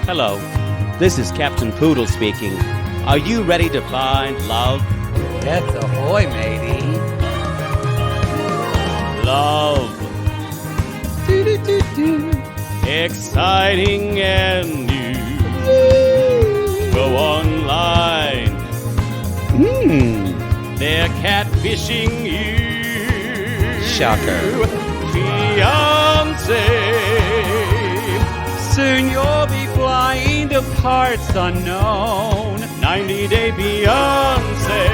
Hello, this is Captain Poodle speaking. Are you ready to find love? Yes, ahoy, matey. Love. Exciting and new. Go online. They're catfishing you. Shocker. Fiancé. Soon you'll be flying to parts unknown. 90-day Beyonce.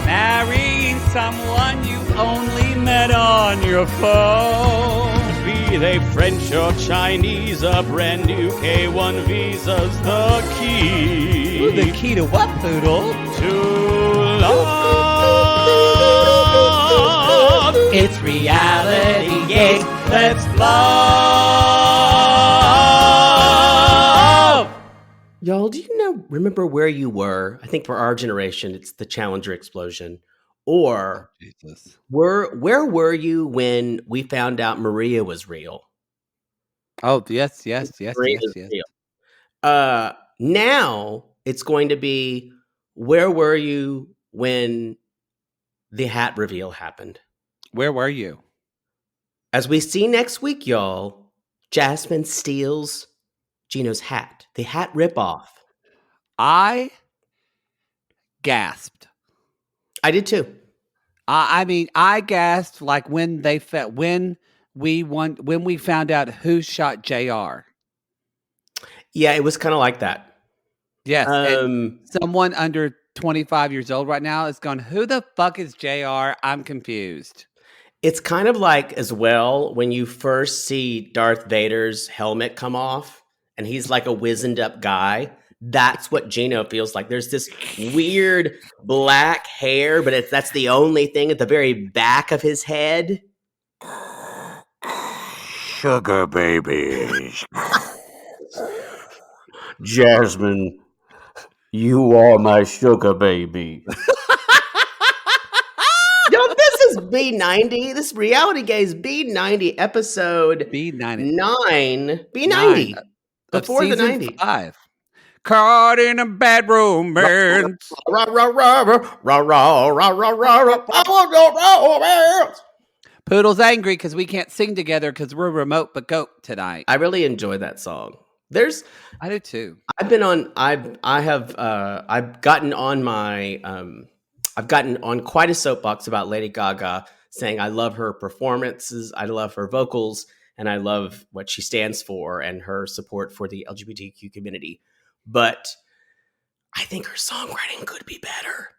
Marrying someone you only met on your phone. Be they French or Chinese, a brand new K1 visa's the key. Ooh, the key to what, Poodle? To love. It's reality gaze. Let's love. Y'all, do you remember where you were? I think for our generation, it's the Challenger explosion. Or Jesus. where were you when we found out Maria was real? Oh, yes. Maria's real. Now it's going to be, where were you when the hat reveal happened? Where were you? As we see next week, y'all, Jasmine steals Gino's hat. The hat ripoff. I gasped. I did too. I mean, I gasped like when we found out who shot JR. Yeah, it was kind of like that. Yes, and someone under 25 years old right now is going, who the fuck is JR? I'm confused. It's kind of like, as well, when you first see Darth Vader's helmet come off and he's like a wizened up guy. That's what Gino feels like. There's this weird black hair, but that's the only thing at the very back of his head. Sugar baby. Jasmine, you are my sugar baby. Yo, this is B90. This Reality Gaze B90 episode B90. 9. B90. Before the 90. 5. Caught in a bad romance. Poodle's angry because we can't sing together because we're remote but goat tonight. I really enjoy that song. I do too. I've gotten on quite a soapbox about Lady Gaga, saying I love her performances, I love her vocals, and I love what she stands for and her support for the LGBTQ community. But I think her songwriting could be better,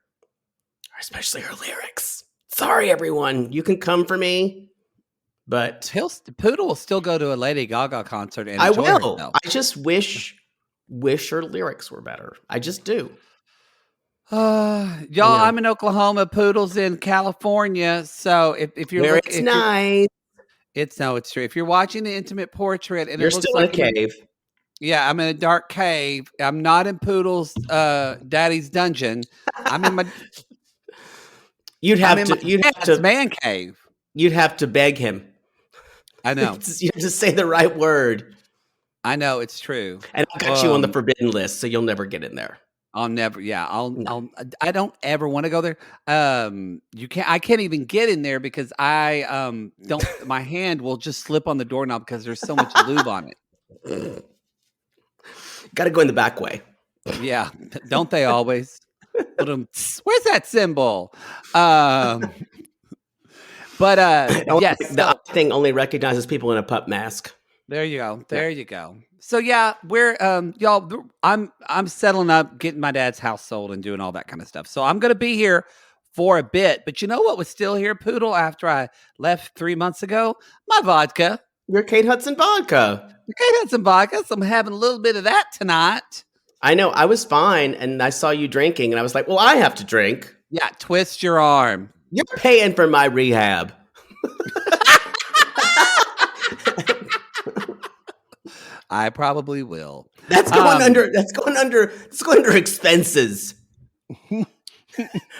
especially her lyrics. Sorry, everyone. You can come for me, but Poodle will still go to a Lady Gaga concert and I enjoy will. herself. I just wish her lyrics were better. I just do. Y'all, I'm in Oklahoma. Poodle's in California. So if you're where it's nice, it's true. If you're watching the intimate portrait and you're it looks still like in a cave. Yeah, I'm in a dark cave. I'm not in Poodle's daddy's dungeon. I'm in my. You'd have to man cave. You'd have to beg him. I know. You have to say the right word. I know, it's true. And I've got you on the forbidden list, so you'll never get in there. I'll never. Yeah, I don't ever want to go there. I can't even get in there because I don't. My hand will just slip on the doorknob because there's so much lube on it. Got to go in the back way. Yeah, don't they always? Where's that symbol? But yes, the thing only recognizes people in a pup mask. There you go. There you go. So yeah, we're y'all. I'm settling up, getting my dad's house sold, and doing all that kind of stuff. So I'm gonna be here for a bit. But you know what was still here, Poodle? After I left 3 months ago, my vodka. Your Kate Hudson vodka. Kate Hudson vodka. So I'm having a little bit of that tonight. I know. I was fine, and I saw you drinking, and I was like, "Well, I have to drink." Yeah, twist your arm. You're paying for my rehab. I probably will. That's going under expenses.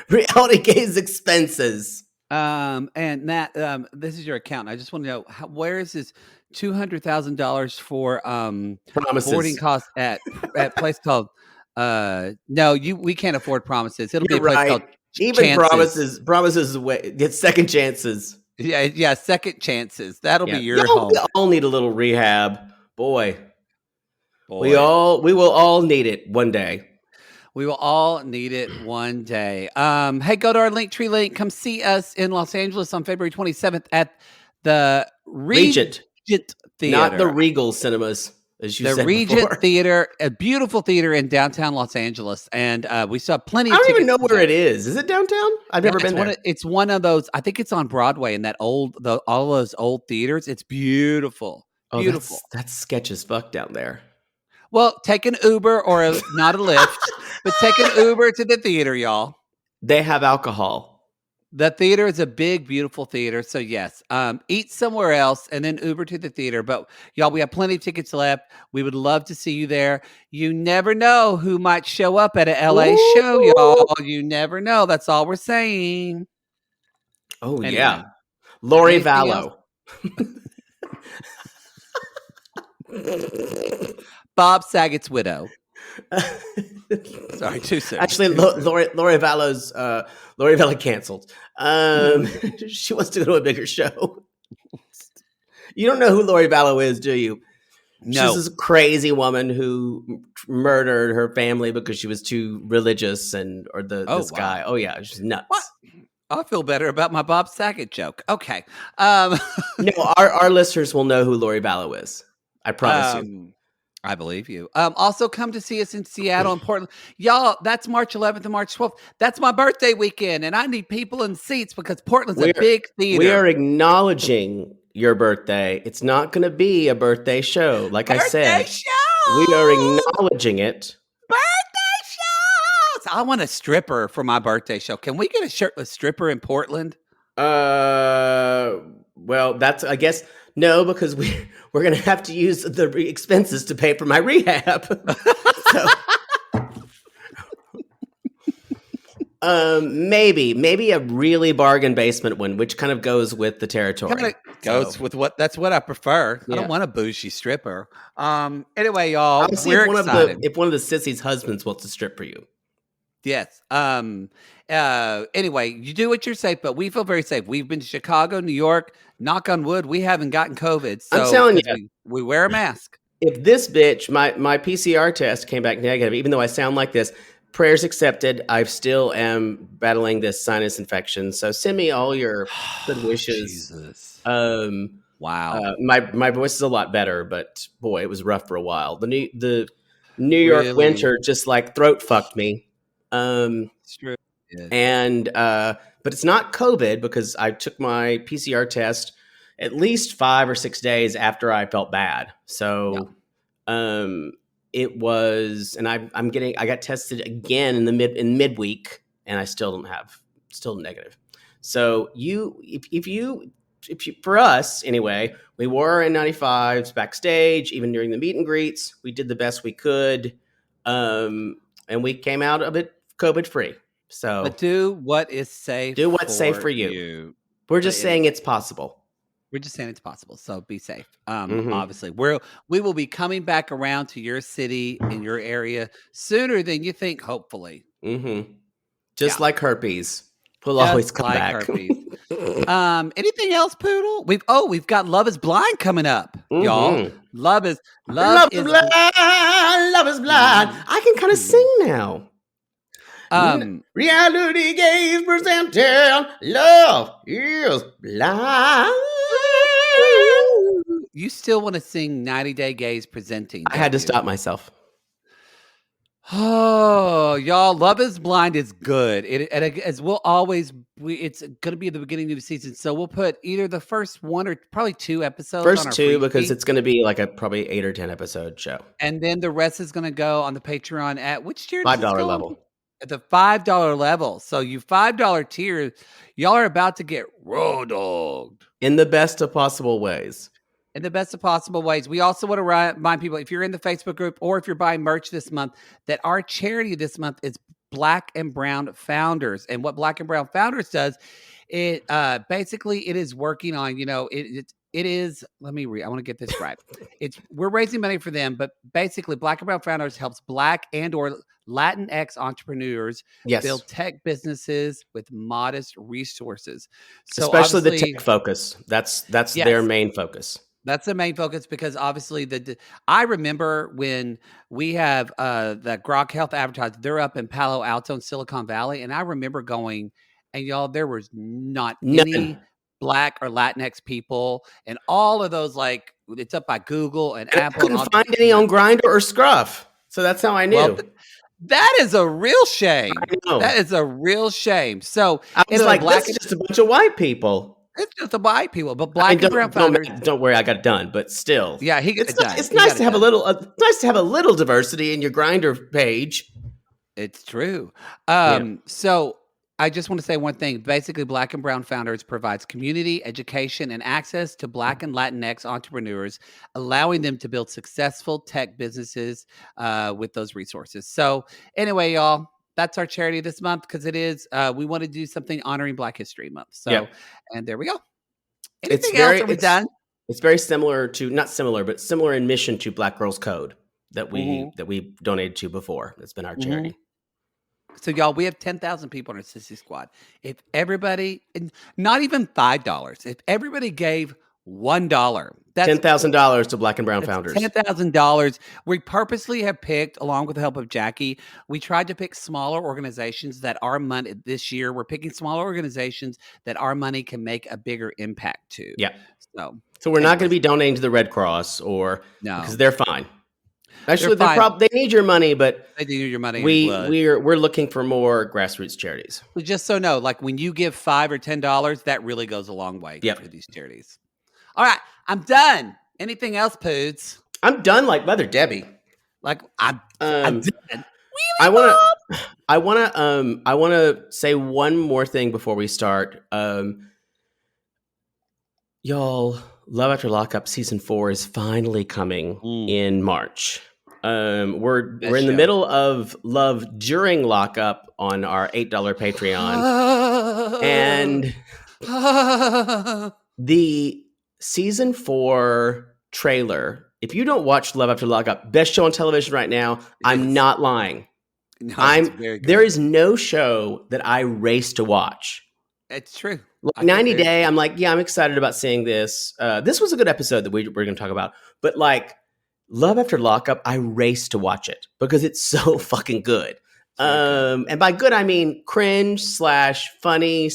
Reality Gaze expenses. And Matt, this is your account. I just want to know where is this $200,000 for Promises. boarding costs at place called no, we can't afford Promises. It'll be a You're place right. called Even Chances. promises get second chances. Yeah, Second Chances. That'll be your Y'all, home. we all need a little rehab. Boy. Boy. We will all need it one day. We will all need it one day. Hey, go to our Linktree link. Come see us in Los Angeles on February 27th at the Regent Theater. Not the Regal Cinemas, as you said the Regent before. Theater, a beautiful theater in downtown Los Angeles. And we saw plenty of I don't tickets. even know where it is. Is it downtown? I've never been there. It's one of those, I think it's on Broadway in that all those old theaters. It's beautiful. Beautiful. That's sketch as fuck down there. Well, take an Uber or not a Lyft, but take an Uber to the theater, y'all. They have alcohol. The theater is a big, beautiful theater. So yes, eat somewhere else and then Uber to the theater. But y'all, we have plenty of tickets left. We would love to see you there. You never know who might show up at a LA show, y'all. You never know. That's all we're saying. Oh, Anyway, yeah. Lori anything Vallow. Bob Saget's widow. Sorry, too soon. Actually, Lori Vallow's Lori Vallow canceled. She wants to go to a bigger show. You don't know who Lori Vallow is, do you? No. She's this crazy woman who murdered her family because she was too religious this guy. Oh yeah, she's nuts. What? I feel better about my Bob Saget joke. Okay. No, our listeners will know who Lori Vallow is. I promise you. I believe you. Also, come to see us in Seattle and Portland. Y'all, that's March 11th and March 12th. That's my birthday weekend, and I need people in seats because Portland's a big theater. We are acknowledging your birthday. It's not going to be a birthday show. Like I said, we are acknowledging it. Birthday shows! I want a stripper for my birthday show. Can we get a shirtless stripper in Portland? Well, that's, I guess, no, because we're going to have to use the expenses to pay for my rehab. Maybe a really bargain basement one, which kind of goes with the territory. That's what I prefer. Yeah. I don't want a bougie stripper. Anyway, y'all, we're excited. If one of the sissies' husbands wants to strip for you. Yes. Anyway, you do what you're safe, but we feel very safe. We've been to Chicago, New York. Knock on wood, we haven't gotten COVID. So I'm telling you, we wear a mask. If this bitch, my PCR test came back negative, even though I sound like this, prayers accepted. I still am battling this sinus infection. So send me all your good wishes. Jesus. Wow. My voice is a lot better, but boy, it was rough for a while. The New York winter just like throat fucked me. It's true. Yeah. And but it's not COVID because I took my PCR test at least 5 or 6 days after I felt bad. So it was, and I got tested again in midweek, and I still negative. So if you for us anyway, we wore N95s backstage, even during the meet and greets, we did the best we could, and we came out of it COVID free. So, but do what is safe. Do what's safe for you. We're just saying it's possible. We're just saying it's possible. So be safe. Obviously, we will be coming back around to your city in your area sooner than you think. Hopefully, just like herpes, we'll always come back. Anything else, Poodle? We've got Love Is Blind coming up, y'all. Love is blind. Love is blind. I can kind of sing now. Reality gaze presenting Love is Blind. You still want to sing 90 Day Gaze presenting? I had to stop myself. Oh, y'all, Love Is Blind is good. It's going to be the beginning of the season, so we'll put either the first one or probably 2 episodes. First 2 because it's going to be like a probably 8 or 10 episode show, and then the rest is going to go on the Patreon at which tier? $5 level. At the $5 level. So you $5 tier, y'all are about to get raw dogged in the best of possible ways. In the best of possible ways. We also want to remind people, if you're in the Facebook group or if you're buying merch this month, that our charity this month is Black and Brown Founders. And what Black and Brown Founders does, it basically it is working on, it is. Let me read. I want to get this right. We're raising money for them, but basically, Black and Brown Founders helps Black and/or Latinx entrepreneurs Yes. build tech businesses with modest resources. So Especially the obviously- tech focus. That's Yes. their main focus. That's the main focus because obviously I remember when we have the Grok Health advertised, they're up in Palo Alto in Silicon Valley, and I remember going, and y'all, there was not any Black or Latinx people, and all of those, like, it's up by Google and Apple. I couldn't find any on Grindr or Scruff, so that's how I knew. Well, that is a real shame. I know. That is a real shame. So I was anyway, like, Black that's just a bunch of white people. It's just the white people, but Black and Brown Founders. Don't worry, I got it done. But still, Yeah, he got it done. It's nice to have a little. Nice to have a little diversity in your Grindr page. It's true. Yeah. So I just want to say one thing. Basically, Black and Brown Founders provides community, education, and access to Black and Latinx entrepreneurs, allowing them to build successful tech businesses with those resources. So anyway, y'all, that's our charity this month because it is. We want to do something honoring Black History Month. So, and there we go. Anything else? Are we done? It's very similar to, not similar, but similar in mission to Black Girls Code that we donated to before. That's been our charity. So, y'all, we have 10,000 people in our Sissy Squad. If everybody, not even $5, if everybody gave $1, that's $10,000 to Black and Brown Founders. $10,000. We purposely have picked, along with the help of Jackie, we tried to pick smaller organizations that our money this year. We're picking smaller organizations that our money can make a bigger impact to. Yeah. So we're not going to be donating to the Red Cross because they're fine. Actually, they need your money, but they need your money. We're looking for more grassroots charities. Just so know, like when you give $5 or $10, that really goes a long way for these charities. All right, I'm done. Anything else, Poods? I'm done, like Mother Debbie. Like I'm done. I want to say one more thing before we start. Y'all, Love After Lockup season 4 is finally coming in March. We're in the middle of Love During Lockup on our $8 Patreon, and the season 4 trailer. If you don't watch Love After Lockup, best show on television right now. I'm not lying. No, it's very good. There is no show that I race to watch. It's true. Like 90 Day, I'm like, I'm excited about seeing this. This was a good episode that we're going to talk about. But like Love After Lockup, I race to watch it because it's so fucking good. And by good, I mean cringe / funny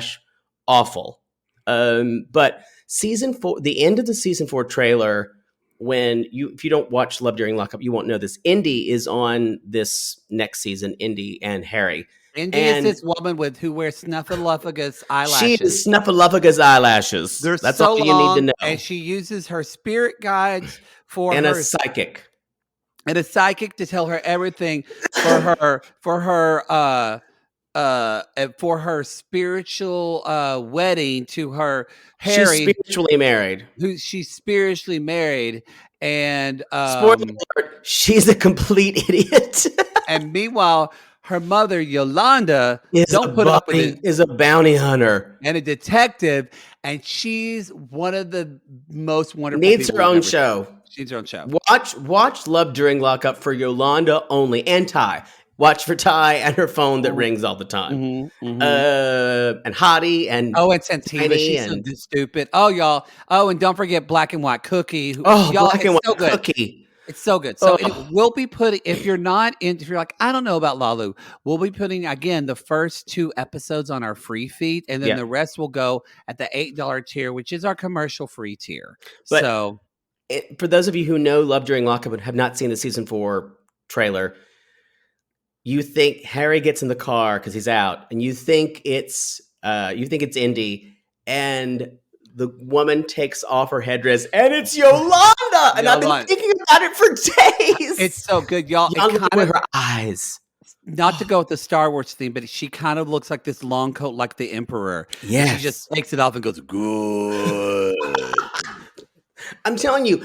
/ awful. But season 4, the end of the season 4 trailer, if you don't watch Love During Lockup, you won't know this. Indy is on this next season, Indy and Harry. Indy is this woman who wears snuffleupagus eyelashes. She is snuffleupagus eyelashes. That's so all you long, need to know. And she uses her spirit guides a psychic. And a psychic to tell her everything for her spiritual wedding to her Harry. She's spiritually married. She's spiritually married, and spoiler alert, she's a complete idiot. And meanwhile, her mother Yolanda is a bounty hunter and a detective, and she's one of the most wonderful. Needs her own show. She needs her own show. Watch Love During Lockup for Yolanda only, and Ty. Watch for Ty and her phone that rings all the time. And Hottie and Santiva, she's so stupid. Oh, y'all. Oh, and don't forget Black and White Cookie. Black and White Cookie. It's so good. So we'll be putting, if you're like, I don't know about Lalu, we'll be putting, again, the first 2 episodes on our free feed, and then the rest will go at the $8 tier, which is our commercial free tier. But for those of you who know Love During Lockup and have not seen the season 4 trailer, you think Harry gets in the car because he's out, and you think it's Indy, and the woman takes off her headdress, and it's Yolanda. And I've been thinking about it for days. It's so good, y'all. Yolanda with her eyes. Not to go with the Star Wars theme, but she kind of looks like this long coat, like the Emperor. Yeah, she just takes it off and goes, good. I'm telling you,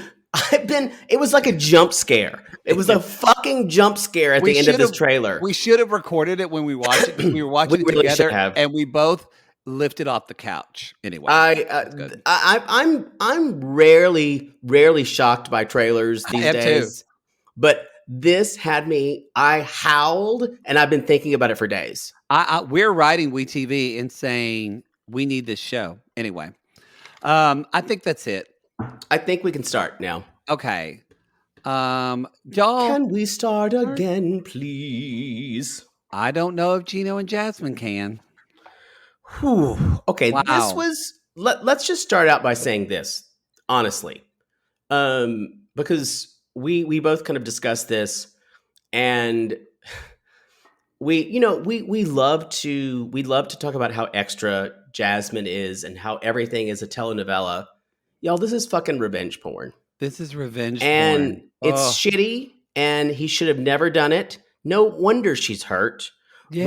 it was like a jump scare. It was a fucking jump scare at the end of this trailer. We should have recorded it when we watched it. We were watching it together, and we both lifted off the couch. Anyway, that's good. I'm rarely shocked by trailers I these am too. days, but this had me. I howled, and I've been thinking about it for days. We're writing WeTV and saying we need this show. Anyway, I think that's it. I think we can start now. Okay. Y'all. Can we start again, please? I don't know if Gino and Jasmine can. Whew. Okay, Wow. this was. Let's just start out by saying this honestly, because we both kind of discussed this, and we love to talk about how extra Jasmine is and how everything is a telenovela. Y'all, this is fucking revenge porn. This is revenge And porn. it's shitty, and he should have never done it. No wonder she's hurt. Yes.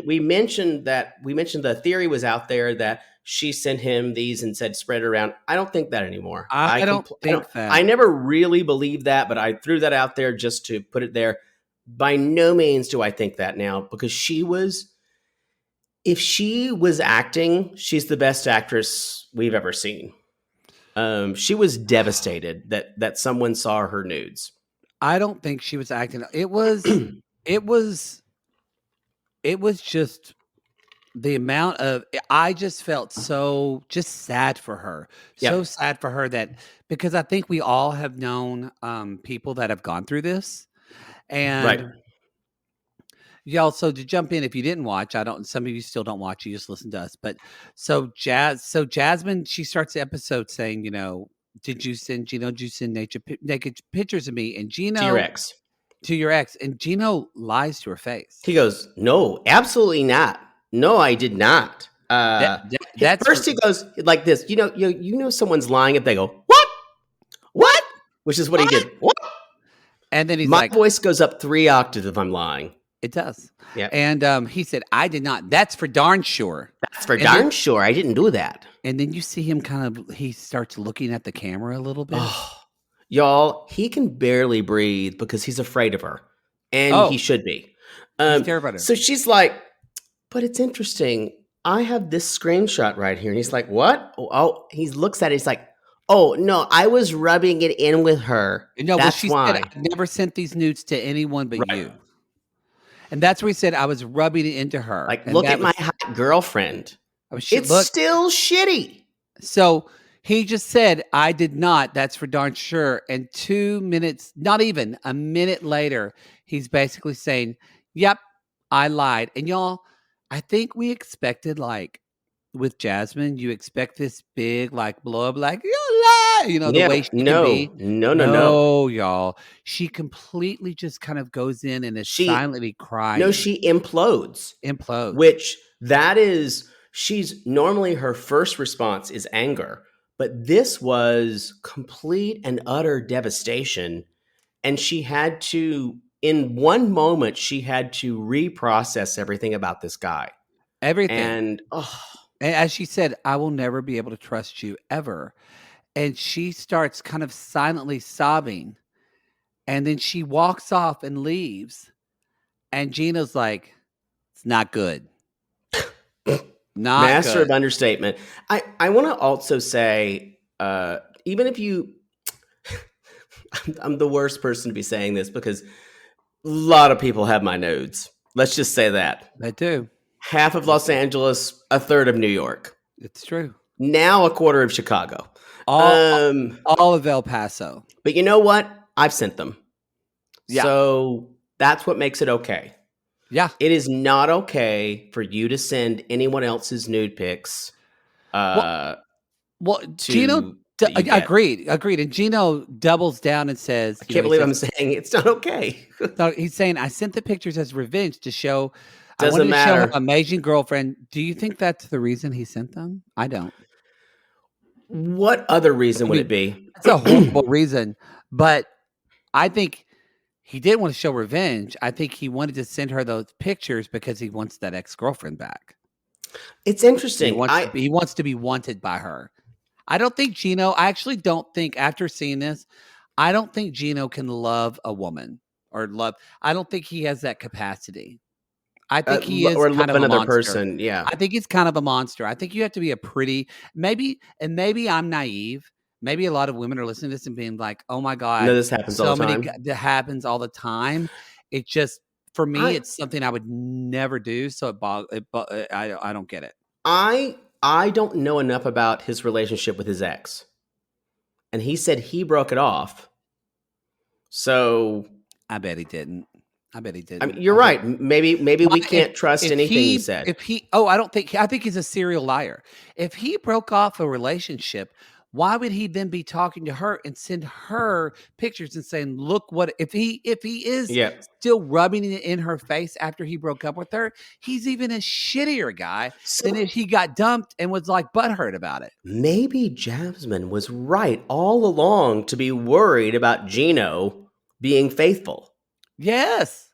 We mentioned the theory was out there that she sent him these and said spread it around. I don't think that anymore. I don't think that. I never really believed that, but I threw that out there just to put it there. By no means do I think that now, because if she was acting, she's the best actress we've ever seen. She was devastated that someone saw her nudes. I don't think she was acting. It was just the amount of, I just felt so just sad for her. Yep. So sad for her because I think we all have known people that have gone through this. And Right. y'all, so to jump in, if you didn't watch, some of you still don't watch, you just listen to us. But so Jasmine, she starts the episode saying, did you send naked pictures of me? And Gino to your ex, and Gino lies to her face. He goes, no, absolutely not. No, I did not. That's first he goes like this. Someone's lying if they go, what? Which is what he did. What? And then he's my like, voice goes up 3 octaves if I'm lying. It does. Yeah. And he said, I did not. That's for darn sure. That's for darn sure. I didn't do that. And then you see him he starts looking at the camera a little bit. Oh, y'all, he can barely breathe because he's afraid of her. And he should be. He's terrified of her. So she's like, but it's interesting. I have this screenshot right here. And he's like, what? Oh, he looks at it. He's like, oh, no, I was rubbing it in with her. That's why. Said, I never sent these nudes to anyone but you. And that's where he said, I was rubbing it into her. Like, look at my hot girlfriend. It's still shitty. So he just said, I did not. That's for darn sure. And 2 minutes, not even a minute later, he's basically saying, yep, I lied. And y'all, I think we expected, like, with Jasmine, you expect this big, like, blow up, like, you lie, the way she can be. No, y'all. She completely just kind of goes in and is silently crying. No, she implodes. Which she's normally her first response is anger. But this was complete and utter devastation. And she had to, in one moment, she had to reprocess everything about this guy. Everything. And as she said, I will never be able to trust you ever. And she starts kind of silently sobbing. And then she walks off and leaves. And Gina's like, it's not good. Master of understatement. I want to also say, even if you, I'm the worst person to be saying this because a lot of people have my nodes. Let's just say that. They do. Half of Los Angeles, a third of New York. It's true. Now a quarter of Chicago. All of El Paso. But you know what? I've sent them. Yeah. So that's what makes it okay. Yeah. It is not okay for you to send anyone else's nude pics. Well, Gino agreed. And Gino doubles down and says, I can't believe I'm saying it's not okay. No, he's saying, I sent the pictures as revenge to show. Doesn't matter. To show her amazing girlfriend. Do you think that's the reason he sent them? I don't. What other reason would it be? It's a horrible reason. But I think he didn't want to show revenge. I think he wanted to send her those pictures because he wants that ex-girlfriend back. It's interesting. He wants to be wanted by her. I actually don't think, after seeing this, I don't think Gino can love a woman I don't think he has that capacity. I think he is or kind love of a another monster. person. Yeah. I think he's kind of a monster. I think you have to be a pretty maybe I'm naive. Maybe a lot of women are listening to this and being like, "Oh my No, god, this happens all so the many time. that happens all the time." It just for me, I it's something I would never do. So I don't get it. I don't know enough about his relationship with his ex, and he said he broke it off. So I bet he didn't. I bet he I mean, didn't. you're right. Maybe we can't trust anything he said. I think he's a serial liar. If he broke off a relationship, why would he then be talking to her and send her pictures and saying, "Look what," if he is Yeah. still rubbing it in her face after he broke up with her, he's even a shittier guy than So if he got dumped and was like butthurt about it. maybe Jasmine was right all along to be worried about Gino being faithful. Yes.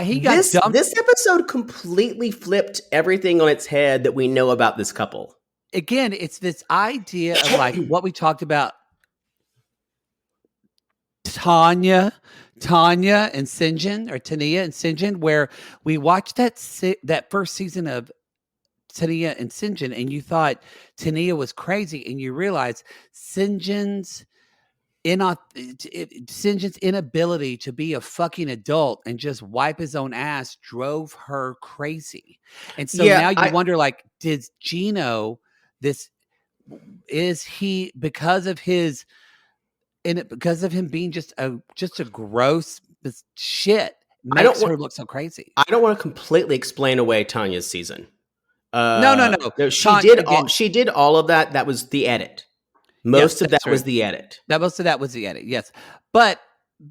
He got dumped. This episode completely flipped everything on its head that we know about this couple. Again, it's this idea of like what we talked about Tanya and Sinjin, or Tania and Sinjin, where we watched that first season of Tania and Sinjin, and you thought Tania was crazy, and you realize Sinjin's inability to be a fucking adult and just wipe his own ass drove her crazy. And so Yeah, now you wonder, like, did Gino is he because of him being just a gross shit makes her look so crazy. I don't want to completely explain away Tanya's season. No. She did all of that. That was the edit. Most of that was the edit. Most of that was the edit. Yes, but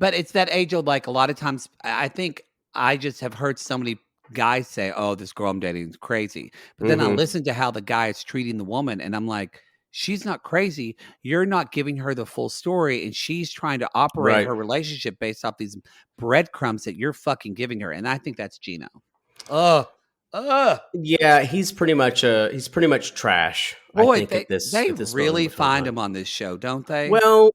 it's that age old. Like a lot of times, I think I just have heard so many guys say, "Oh, this girl I'm dating is crazy," but then I listen to how the guy is treating the woman, and I'm like, she's not crazy. You're not giving her the full story, and she's trying to operate her relationship based off these breadcrumbs that you're fucking giving her. And I think that's Gino. Yeah, he's pretty much trash. Boy, I think they at this really moment find in him on this show, don't they? Well,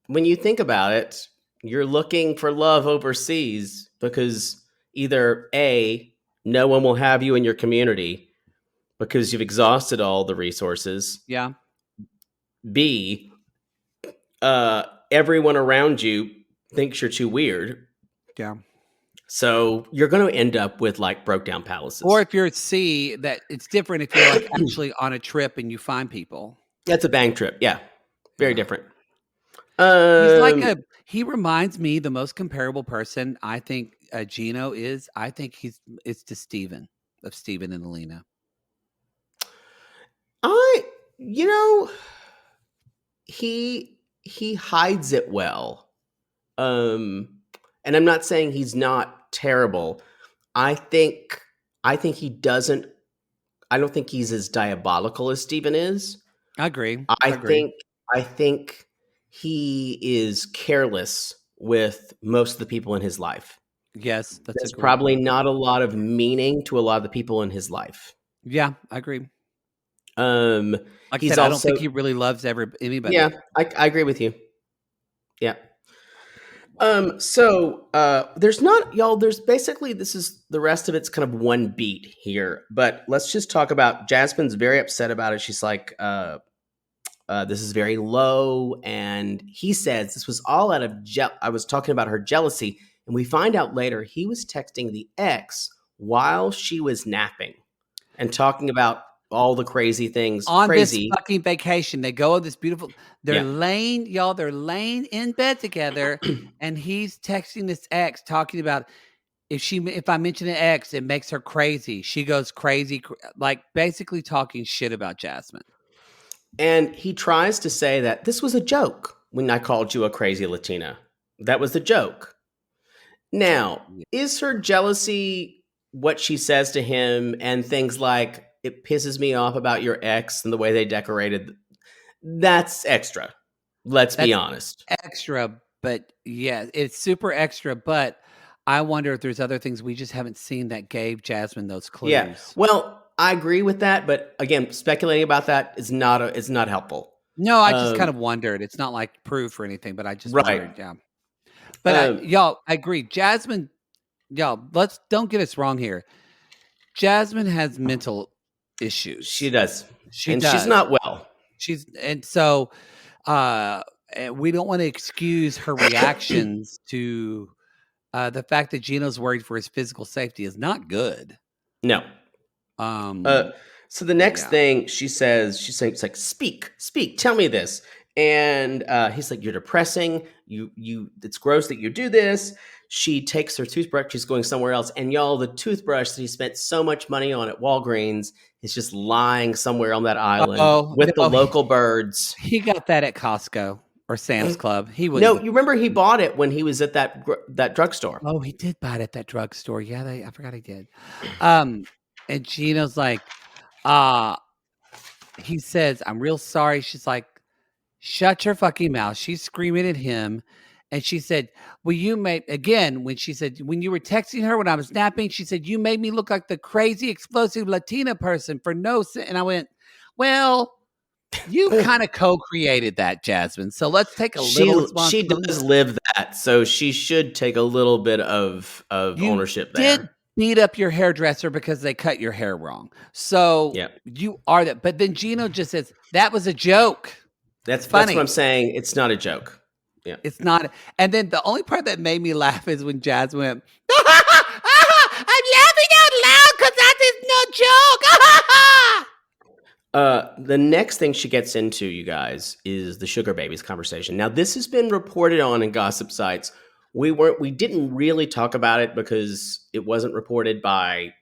when you think about it, you're looking for love overseas because either A, no one will have you in your community because you've exhausted all the resources. Yeah. B, everyone around you thinks you're too weird. Yeah. So you're going to end up with like broke down palaces. Or if you're at sea, that it's different if you're like actually on a trip and you find people. That's a bang trip. Yeah. Very different. He reminds me the most comparable person I think Gino is. I think it's to Steven and Alina. He hides it well. And I'm not saying he's not terrible. I don't think he's as diabolical as Steven is. I agree. I think he is careless with most of the people in his life. Yes, there's probably not a lot of meaning to a lot of the people in his life. Yeah, I agree. I don't think he really loves anybody. Yeah, I agree with you. Yeah. There's basically, this is the rest of it's kind of one beat here, but let's just talk about Jasmine's very upset about it. She's like, this is very low. And he says this was all out of I was talking about her jealousy. And we find out later he was texting the ex while she was napping and talking about all the crazy things on this fucking vacation. They go on this beautiful, they're laying in bed together and he's texting this ex talking about if I mention an ex, it makes her crazy. She goes crazy, like basically talking shit about Jasmine. And he tries to say that this was a joke when I called you a crazy Latina. That was the joke. Now, is her jealousy what she says to him and things like, it pisses me off about your ex and the way they decorated? That's extra. That's be honest. Extra, but yeah, it's super extra. But I wonder if there's other things we just haven't seen that gave Jasmine those clues. Yeah. Well, I agree with that, but again, speculating about that is not helpful. No, I just kind of wondered. It's not like proof or anything, but I just wondered. Yeah. But I agree. Jasmine y'all, don't get us wrong here. Jasmine has mental issues. She does. She and does. she's not well. And so we don't want to excuse her reactions to the fact that Gino's worried for his physical safety is not good. No. So the next thing she's like, speak, tell me this. And he's like, you're depressing. It's gross that you do this. She takes her toothbrush. She's going somewhere else. And y'all, the toothbrush that he spent so much money on at Walgreens is just lying somewhere on that island with the local birds. He got that at Costco or Sam's Club. He was you remember he bought it when he was at that drugstore. Oh, he did buy it at that drugstore. Yeah, I forgot he did. And Gino's like, he says, I'm real sorry. She's like, shut your fucking mouth. She's screaming at him. And she said, well, when she said, when you were texting her when I was napping, she said, you made me look like the crazy explosive Latina person for no sense. And I went, well, you kind of co-created that, Jasmine. So let's take a little responsibility. She does live that. So she should take a little bit of ownership there. You did beat up your hairdresser because they cut your hair wrong. So you are that. But then Gino just says, that was a joke. That's funny. That's what I'm saying. It's not a joke. Yeah. It's not. And then the only part that made me laugh is when Jasmine went, I'm laughing out loud because that is no joke. The next thing she gets into, you guys, is the sugar babies conversation. Now, this has been reported on in gossip sites. We didn't really talk about it because it wasn't reported by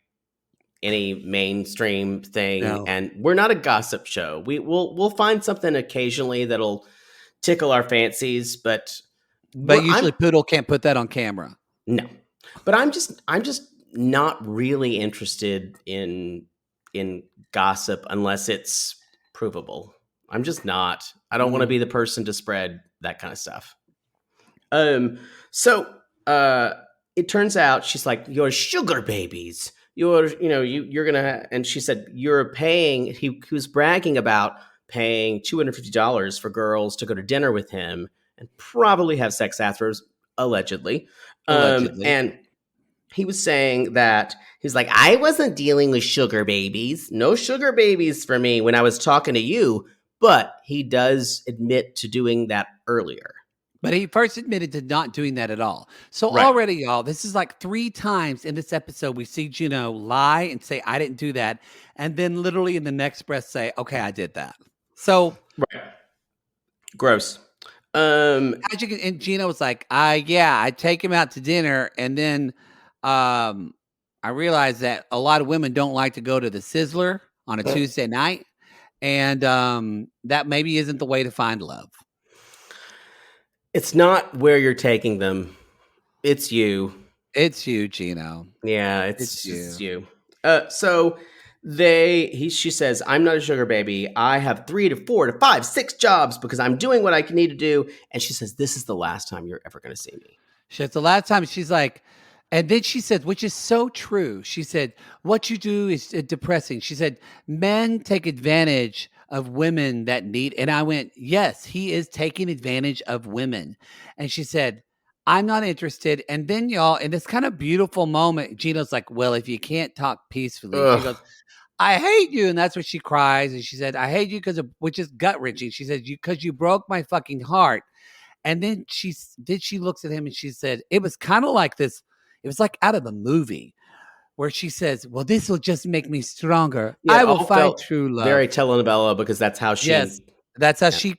any mainstream thing, and we're not a gossip show. We'll find something occasionally that'll tickle our fancies, but usually Poodle can't put that on camera. No, but I'm just not really interested in gossip unless it's provable. I'm just not. I don't want to be the person to spread that kind of stuff. So it turns out she's like, you're sugar babies. You're gonna, and she said you're paying. He was bragging about paying $250 for girls to go to dinner with him and probably have sex afterwards, allegedly. And he was saying that he's like, I wasn't dealing with sugar babies. No sugar babies for me when I was talking to you. But he does admit to doing that earlier. But he first admitted to not doing that at all. So already, y'all, this is like 3 times in this episode we see Gino lie and say, I didn't do that. And then literally in the next breath say, okay, I did that. So gross. And Gino was like, I take him out to dinner, and then I realized that a lot of women don't like to go to the Sizzler on a Tuesday night, and that maybe isn't the way to find love. It's not where you're taking them. It's you. It's you, Gino. Yeah, it's you. So she says, I'm not a sugar baby. I have 3 to 4 to 5, 6 jobs because I'm doing what I need to do. And she says, this is the last time you're ever going to see me. It's the last time. She's like, and then she said, which is so true. She said, what you do is depressing. She said, men take advantage of women that need. And I went, yes, he is taking advantage of women. And she said, I'm not interested. And then, y'all, in this kind of beautiful moment, Gino's like, well, if you can't talk peacefully, she goes, I hate you. And that's what she cries. And she said, I hate you which is gut wrenching. She said, because you broke my fucking heart. And then she looks at him and she said, it was kind of like this. It was like out of a movie where she says, well, this will just make me stronger. I will find true love. Very telenovela because that's how she. Yes, that's how she.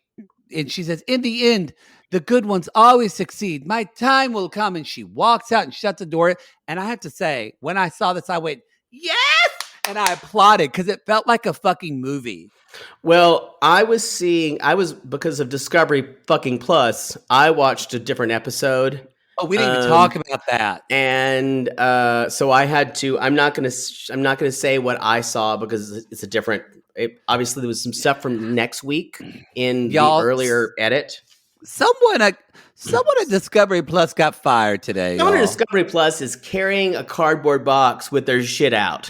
And she says, in the end, the good ones always succeed. My time will come. And she walks out and shuts the door. And I have to say, when I saw this, I went, yes! And I applauded because it felt like a fucking movie. Well, because of Discovery fucking Plus, I watched a different episode. Oh, we didn't even talk about that. And so I had to. I'm not gonna say what I saw because it's a different. Obviously, there was some stuff from next week in the earlier edit. Someone at Discovery Plus got fired today. Someone at Discovery Plus is carrying a cardboard box with their shit out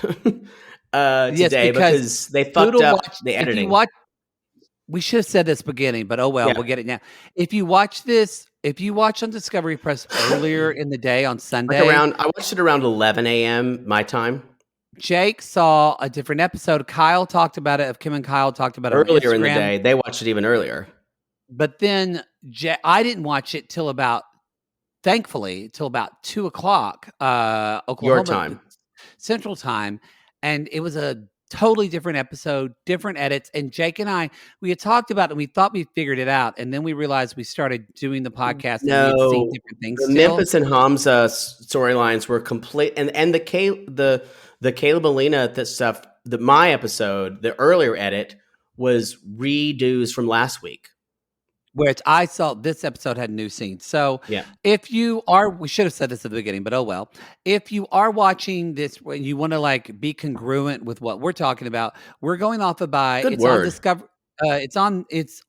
today because they fucked up the editing. We should have said this beginning, but oh well, we'll get it now. If you watch this if you watch on Discovery Press earlier in the day on Sunday, I watched it around 11 a.m. my time. Jake saw a different episode. Kyle talked about it. Kim and Kyle talked about it Earlier on in the Instagram. day. They watched it even earlier. But then I didn't watch it till about, thankfully, till about 2:00 Oklahoma Your time. Central Time, and it was a totally different episode, different edits. And Jake and I, we had talked about it, and we thought we figured it out, and then we realized we started doing the podcast, and we had seen different things. The Memphis and Hamza storylines were complete, and the Caleb Alina that stuff. My episode, the earlier edit, was redos from last week. Which I saw this episode had new scenes. So if you are, we should have said this at the beginning, but oh well. If you are watching this and you want to like be congruent with what we're talking about, we're going off of on Discovery. It's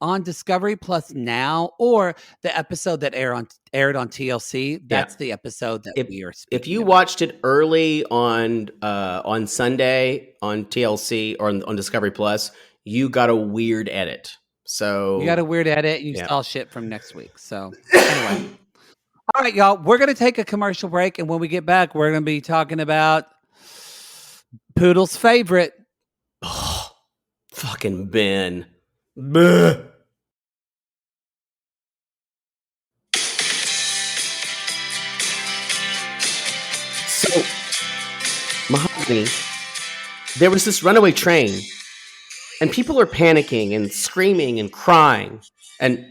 on Discovery Plus now, or the episode that aired on TLC. That's the episode that we are speaking If you about. watched it early on Sunday on TLC or on Discovery Plus, you got a weird edit. So you got a weird edit, and you saw shit from next week. So anyway, all right, y'all, we're gonna take a commercial break, and when we get back, we're gonna be talking about Poodle's favorite. Oh, fucking Ben. Bleh. So, Mahogany, there was this runaway train. And people are panicking and screaming and crying, and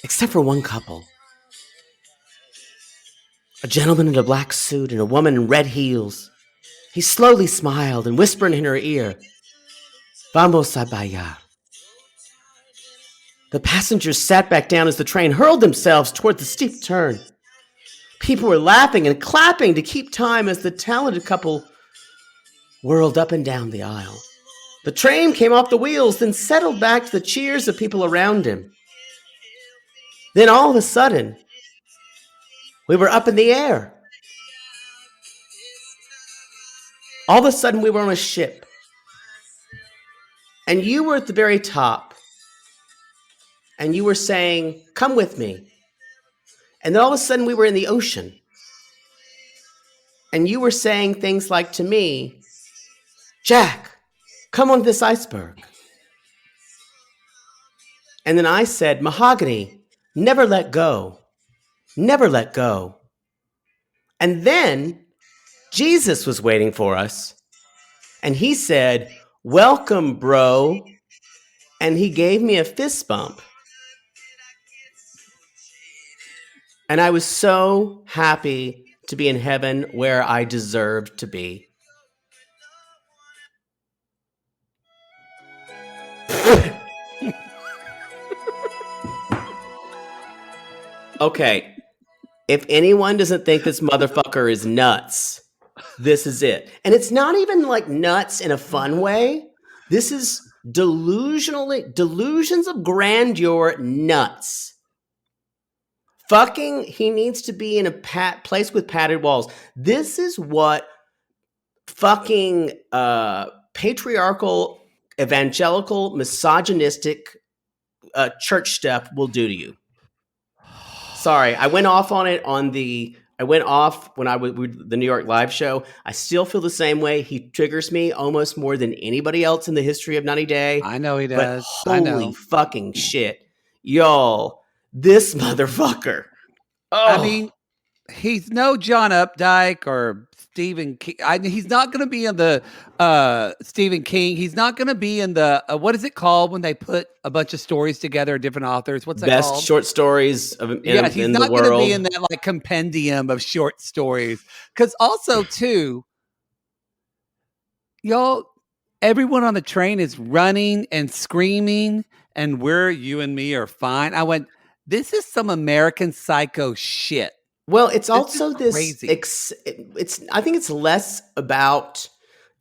except for one couple. A gentleman in a black suit and a woman in red heels. He slowly smiled and whispered in her ear, "Vamos a bailar." The passengers sat back down as the train hurled themselves toward the steep turn. People were laughing and clapping to keep time as the talented couple whirled up and down the aisle. The train came off the wheels, then settled back to the cheers of people around him. Then all of a sudden, we were up in the air. All of a sudden, we were on a ship. And you were at the very top. And you were saying, "Come with me." And then all of a sudden, we were in the ocean. And you were saying things like to me, "Jack, come on this iceberg." And then I said, "Mahogany, never let go. Never let go." And then Jesus was waiting for us. And he said, "Welcome, bro." And he gave me a fist bump. And I was so happy to be in heaven where I deserved to be. Okay, if anyone doesn't think this motherfucker is nuts, this is it. And it's not even like nuts in a fun way. This is delusions of grandeur nuts. Fucking, he needs to be in a place with padded walls. This is what fucking patriarchal, evangelical, misogynistic church stuff will do to you. Sorry, I went off on it I went off when I was the New York live show. I still feel the same way. He triggers me almost more than anybody else in the history of 90 Day. I know he But does. holy fucking shit. Y'all, this motherfucker. Oh. I mean, he's no John Updike or Stephen King. He's not going to be in the Stephen King. He's not going to be in the what is it called when they put a bunch of stories together, different authors? What's that called? Best short stories in the world. He's not going to be in that like compendium of short stories. Because also too, y'all, everyone on the train is running and screaming, and you and me are fine. I went, this is some American Psycho shit. Well, it's also this. Crazy. I think it's less about.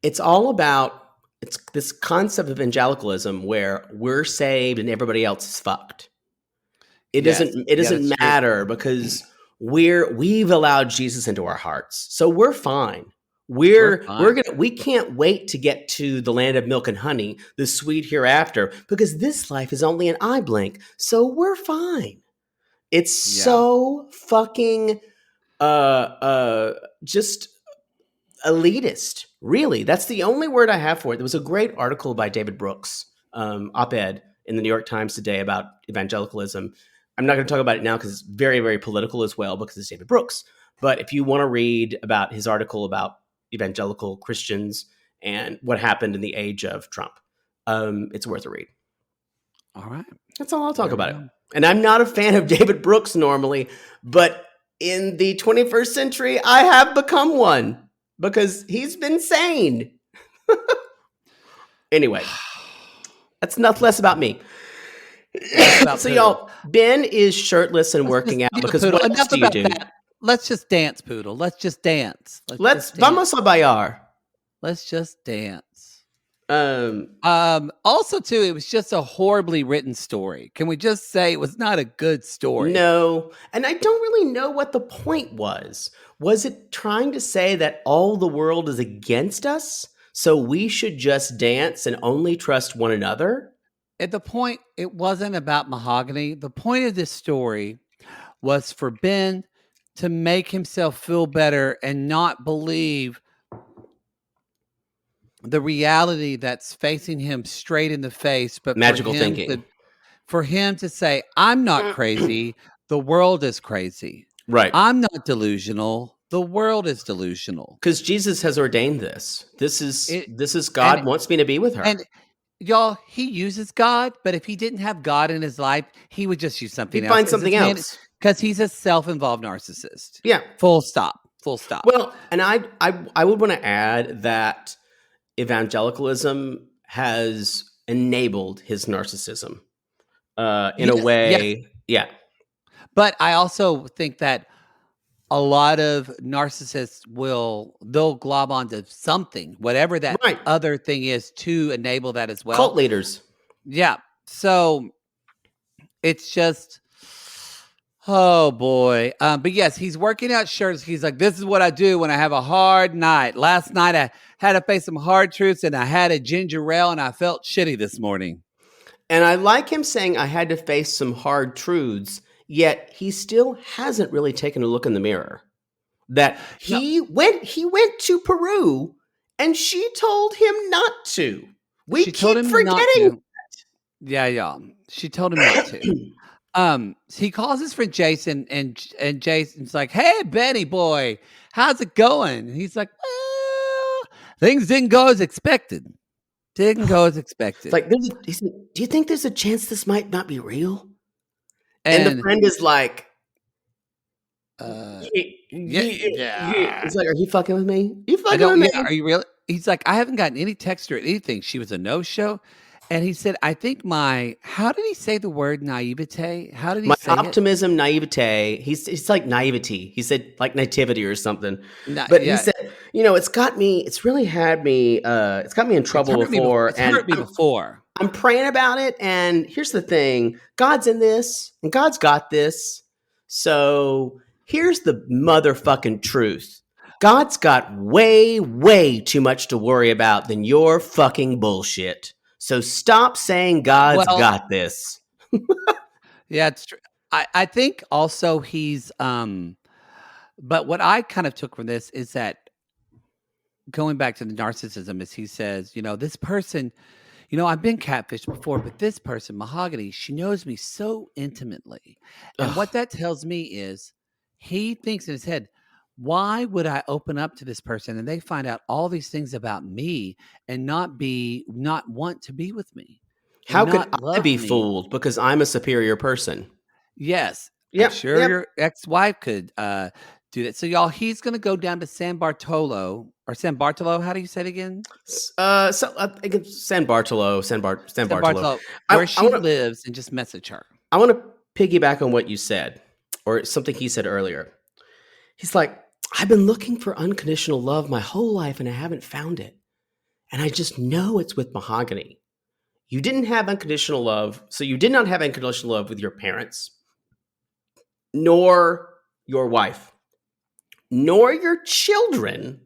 It's all about. It's this concept of evangelicalism where we're saved and everybody else is fucked. It doesn't matter because we've allowed Jesus into our hearts, so we're fine. We can't wait to get to the land of milk and honey, the sweet hereafter, because this life is only an eye blink. So we're fine. It's so fucking just elitist. Really, that's the only word I have for it. There was a great article by David Brooks, op-ed in the New York Times today about evangelicalism. I'm not going to talk about it now because it's very, very political as well because it's David Brooks. But if you want to read about his article about evangelical Christians and what happened in the age of Trump, it's worth a read. All right. That's all I'll talk about it. And I'm not a fan of David Brooks normally, but in the 21st century, I have become one because he's been sane. Anyway, that's enough less about me. So y'all, Ben is shirtless and working out because what else do you do? Let's just dance, Poodle. Let's just dance. Vamos a bailar. Let's just dance. Also too, it was just a horribly written story. Can we just say it was not a good story? No. And I don't really know what the point was. Was it trying to say that all the world is against us? So we should just dance and only trust one another? At the point, it wasn't about Mahogany. The point of this story was for Ben to make himself feel better and not believe the reality that's facing him straight in the face, but magical thinking. For him to say, I'm not crazy. The world is crazy. Right. I'm not delusional. The world is delusional. Because Jesus has ordained this. This is God wants me to be with her. And y'all, he uses God, but if he didn't have God in his life, he would just use something else. He'd find something else. Because he's a self-involved narcissist. Yeah. Full stop. Full stop. Well, and I would want to add that evangelicalism has enabled his narcissism in a way. Yeah. But I also think that a lot of narcissists they'll glob onto something, whatever that other thing is, to enable that as well. Cult leaders. Yeah. So it's just, oh boy. But yes, he's working out shirts. He's like, this is what I do when I have a hard night. Last night I had to face some hard truths and I had a ginger ale and I felt shitty this morning. And I like him saying I had to face some hard truths, yet he still hasn't really taken a look in the mirror. That he went to Peru and she told him not to. We keep forgetting that. Yeah. She told him not to. He calls his friend Jason and Jason's like, hey, Benny boy, how's it going? And he's like, well, things didn't go as expected. It's like, he said, do you think there's a chance this might not be real? And the friend is like, yeah. It's like, are you fucking with me? Are you really? He's like, I haven't gotten any text or anything. She was a no-show. And he said, I think how did he say the word naivete? How did he say optimism, naivete. He's like naivety. He said like nativity or something. He said, it's got me in trouble before. It's hurt me before. I'm praying about it. And here's the thing. God's in this and God's got this. So here's the motherfucking truth. God's got way, way too much to worry about than your fucking bullshit. So stop saying God's got this. Yeah, it's true. I think also he's but what I kind of took from this is that going back to the narcissism is he says, this person, I've been catfished before, but this person, Mahogany, she knows me so intimately. And what that tells me is he thinks in his head, why would I open up to this person and they find out all these things about me and not want to be with me? How could I be fooled because I'm a superior person? Yes. Yep. I'm sure your ex-wife could do that. So y'all, he's going to go down to San Bartolo. How do you say it again? San Bartolo, where she lives, and just message her. I want to piggyback on what you said, or something he said earlier. He's like, I've been looking for unconditional love my whole life and I haven't found it. And I just know it's with Mahogany. You didn't have unconditional love. So you did not have unconditional love with your parents, nor your wife, nor your children.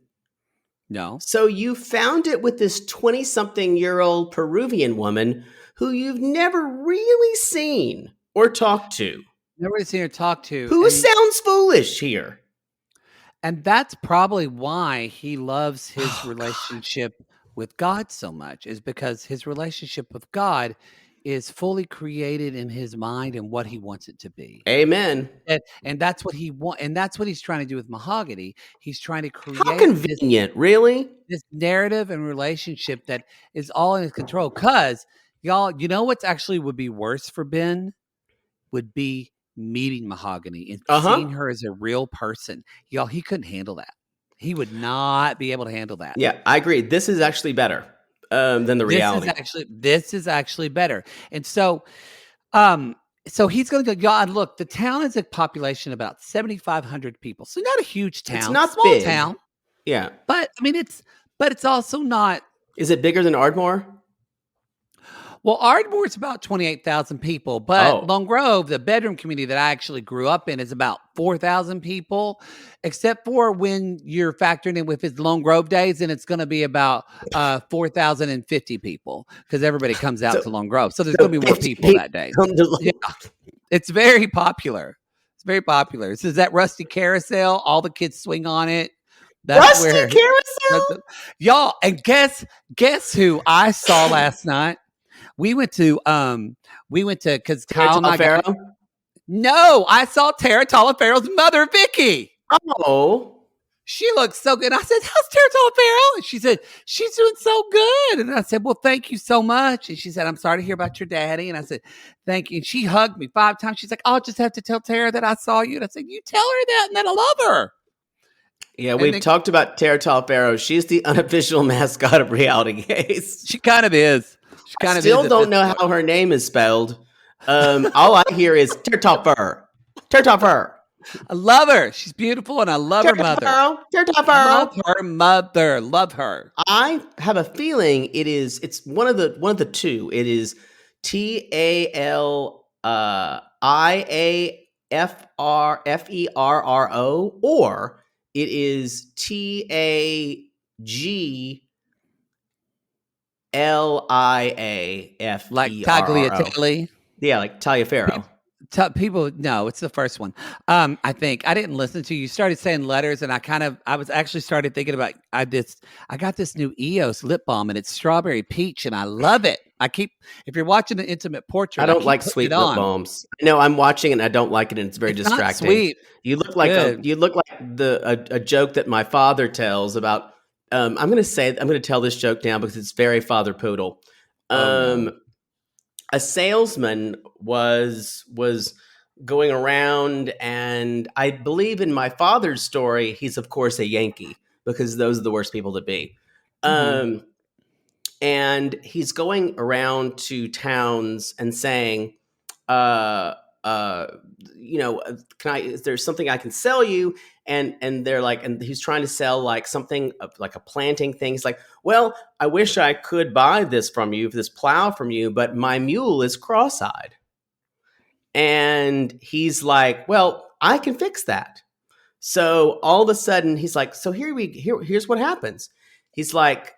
No. So you found it with this 20-something-year-old Peruvian woman who you've never really seen or talked to. Never really seen her talk to. Who sounds foolish here? And that's probably why he loves his Oh, God. relationship with God so much, is because his relationship with God is fully created in his mind and what he wants it to be. Amen. And that's what he wants, and that's what he's trying to do with Mahogany. He's trying to How create convenient, really? this narrative and relationship that is all in his control. Because y'all, you know what's actually would be worse for Ben would be meeting Mahogany and seeing her as a real person. Y'all, he couldn't handle that. He would not be able to handle that. Yeah, I agree. This is actually better than the reality. This is actually better. And so, so he's going to go, y'all, and look, the town is a population of about 7,500 people. So not a huge town. It's not small big. town. Yeah. But I mean, it's also not. Is it bigger than Ardmore? Well, Ardmore's about 28,000 people, but Lone Grove, the bedroom community that I actually grew up in, is about 4,000 people, except for when you're factoring in with his Lone Grove days, and it's going to be about 4,050 people because everybody comes out to Lone Grove. So there's going to be more people that day. Yeah. It's very popular. It's very popular. So is that Rusty Carousel? All the kids swing on it. That's Rusty Carousel? Y'all, and guess who I saw last night? We went to because Kyle and I No, I saw Tara Talafero's mother, Vicky. Oh, she looks so good. And I said, "How's Tara Talafero?" And she said, "She's doing so good." And I said, "Well, thank you so much." And she said, "I'm sorry to hear about your daddy." And I said, "Thank you." And she hugged me 5 times. She's like, "I'll just have to tell Tara that I saw you." And I said, "You tell her that, and then I love her." Yeah, we've talked about Tara Talafero. She's the unofficial mascot of Reality Gaze. She kind of is. I still don't know how her name is spelled. All I hear is Tertoffer. Tertoffer. I love her. She's beautiful, and I love her mother. Tertoffer. Love her mother. Love her. I have a feeling it's one of the two. It is TALIAFRFERRO, or it is TAGLIAFERRO. Like Tagliatelle. Yeah, like Taliaferro. People, no, it's the first one. I think I didn't listen to you. Started saying letters, and I was actually started thinking about I got this new EOS lip balm, and it's strawberry peach, and I love it. If you're watching an intimate portrait, I don't like sweet lip balms. No, I'm watching it and I don't like it, and it's very distracting. Not sweet. You look like a joke that my father tells about. I'm going to tell this joke now because it's very Father Poodle. No. A salesman was going around, and I believe in my father's story, he's of course a Yankee because those are the worst people to be. Mm-hmm. And he's going around to towns and saying, is there something I can sell you? And they're like, and he's trying to sell like something like a planting thing. He's like, well, I wish I could buy this plow from you, but my mule is cross-eyed. And he's like, well, I can fix that. So all of a sudden he's like, so here's what happens. He's like,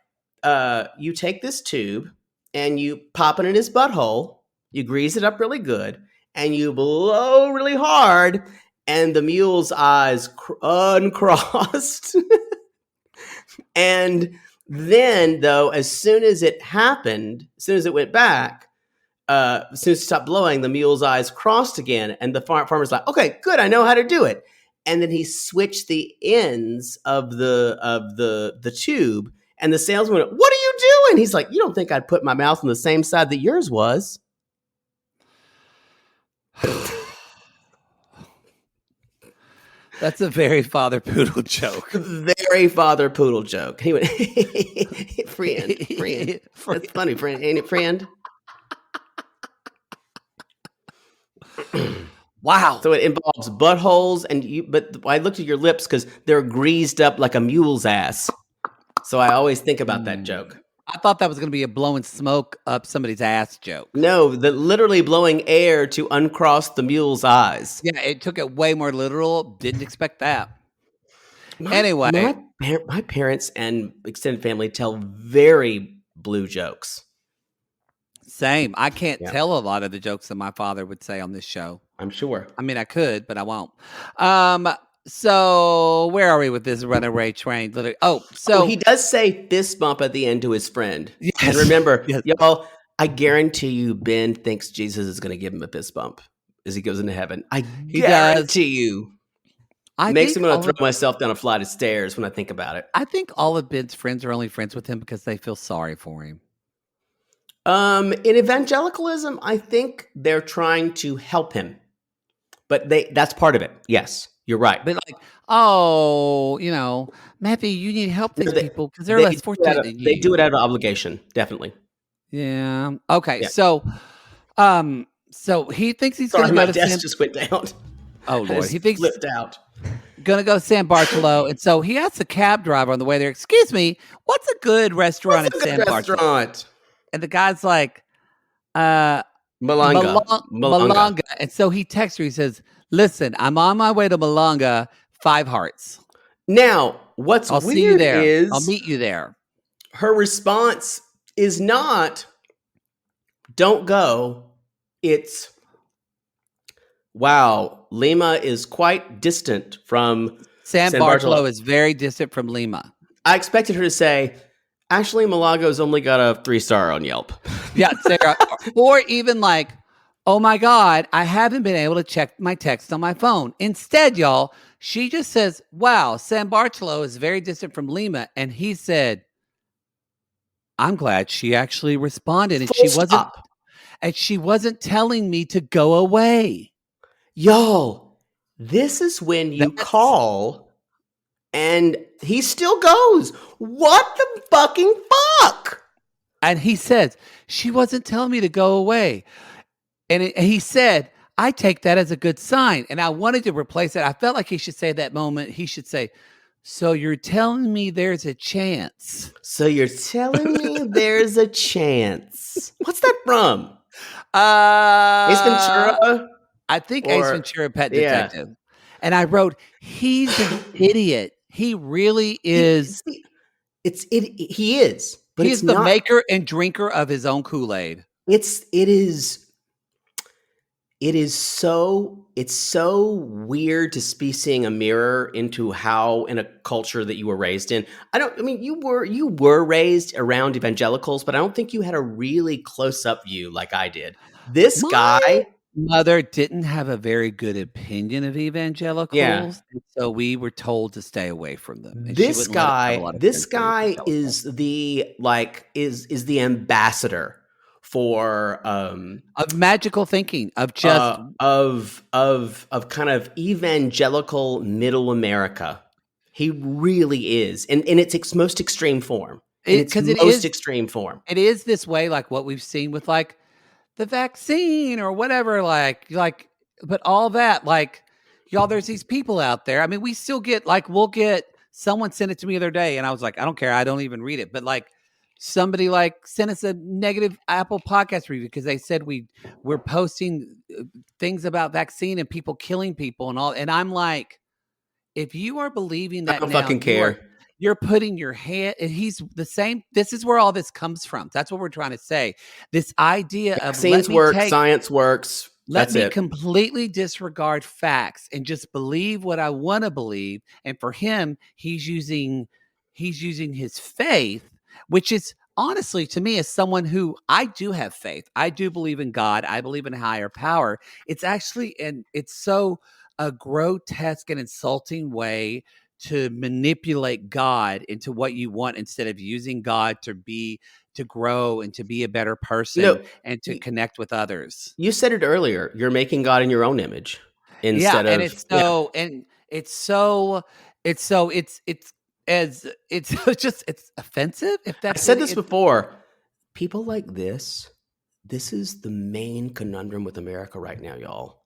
you take this tube and you pop it in his butthole, you grease it up really good, and you blow really hard, and the mule's eyes uncrossed. And then, though, as soon as it went back, as soon as it stopped blowing, the mule's eyes crossed again, and the farmer's like, okay, good, I know how to do it. And then he switched the ends of the tube, and the salesman went, what are you doing? He's like, you don't think I'd put my mouth on the same side that yours was? That's a very Father Poodle joke. Very Father Poodle joke. He went, friend. That's funny, friend. Ain't it, friend? Wow. So it involves buttholes, but I looked at your lips because they're greased up like a mule's ass. So I always think about that joke. I thought that was going to be a blowing smoke up somebody's ass joke. No, literally blowing air to uncross the mule's eyes. Yeah, it took it way more literal. Didn't expect that. Anyway. My parents and extended family tell very blue jokes. Same. I can't tell a lot of the jokes that my father would say on this show. I'm sure. I mean, I could, but I won't. So where are we with this runaway train? Literally. Oh, so he does say fist bump at the end to his friend. yes, And remember, yes. y'all, I guarantee you Ben thinks Jesus is going to give him a fist bump as he goes into heaven. I guarantee you. Makes me want to throw myself down a flight of stairs when I think about it. I think all of Ben's friends are only friends with him because they feel sorry for him. In evangelicalism, I think they're trying to help him. But that's part of it. Yes, you're right. But like, oh, Matthew, you need to help these people because they're less fortunate than you. They do it out of obligation, definitely. Yeah. Okay. Yeah. So he thinks he's going to go to desk just went down. Oh Lord, he thinks flipped out. Going to go to San Bartolo, and so he asks a cab driver on the way there. Excuse me, what's a good restaurant in San Bartolo? And the guy's like, Malanga. And so he texts her. He says, "Listen, I'm on my way to Malanga. 5 hearts. Now, what's I'll weird see you there. is I'll meet you there." Her response is not, "Don't go." It's, "Wow, Lima is quite distant from San Bartolo is very distant from Lima." I expected her to say, "Actually, Malago's only got a 3-star on Yelp." Yeah, Sarah. Or even like, "Oh my God, I haven't been able to check my text on my phone." Instead, y'all, she just says, "Wow, San Bartolo is very distant from Lima." And he said, "I'm glad she actually responded." And she wasn't telling me to go away. Y'all, this is when you call and he still goes. What the fucking fuck? And he says, she wasn't telling me to go away. And he said, I take that as a good sign. And I wanted to replace it. I felt like he should say that moment. He should say, so you're telling me there's a chance. So you're telling me there's a chance. What's that from? Ace Ventura? I think Ace Ventura, Pet Detective. Yeah. And I wrote, he's an idiot. He really is. He is. But he's the maker and drinker of his own Kool-Aid. It's so weird to be seeing a mirror into how in a culture that you were raised in. You were raised around evangelicals, but I don't think you had a really close up view like I did. This guy mother didn't have a very good opinion of evangelicals. Yeah. And so we were told to stay away from them. And this guy is the ambassador for of magical thinking, of just of kind of evangelical middle America. He really is. And its most extreme form. Extreme form. It is this way, like what we've seen with like the vaccine or whatever, like, but all that, like, y'all, there's these people out there. I mean, we still get, like, someone sent it to me the other day, and I was like, I don't care, I don't even read it. But like, somebody like sent us a negative Apple podcast review because they said we're posting things about vaccine and people killing people and all. And I'm like, if you are believing that, I don't fucking care. You're putting your hand, and he's the same. This is where all this comes from. That's what we're trying to say. This idea of vaccines work, science works. Let me completely disregard facts and just believe what I want to believe. And for him, he's using his faith, which is honestly to me as someone who I do have faith. I do believe in God. I believe in a higher power. It's actually, and it's so a grotesque and insulting way to manipulate God into what you want instead of using God to grow and to be a better person and to connect with others. You said it earlier. You're making God in your own image instead of. And it's offensive. If that's, I said this before. People like this is the main conundrum with America right now, y'all.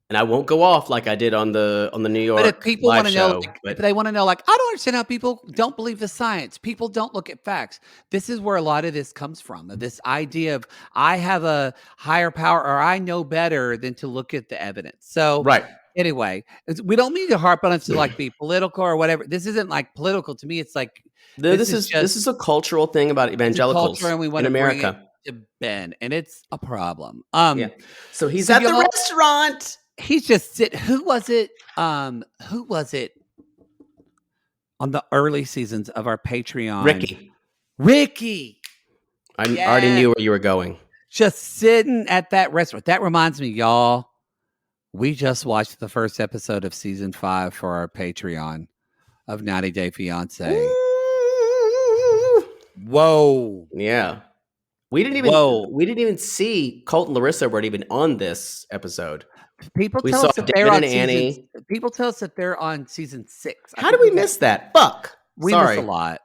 And I won't go off like I did on the New York. But if people want to know, if they want to know, like, I don't understand how people don't believe the science. People don't look at facts. This is where a lot of this comes from. This idea of I have a higher power or I know better than to look at the evidence. So right. Anyway, we don't mean to harp on us to like be political or whatever. This isn't like political to me. It's like this is a cultural thing about evangelicals and we want in America. To Ben, and it's a problem. So he's at the restaurant. He's just sit. Who was it? Who was it on the early seasons of our Patreon? Ricky. I already knew where you were going. Just sitting at that restaurant. That reminds me, y'all. We just watched the first episode of season 5 for our Patreon of 90 Day Fiancé. Whoa. Yeah. We didn't even see Colt and Larissa weren't even on this episode. People tell us that they're on season 6. How did we miss that? Fuck. We missed a lot.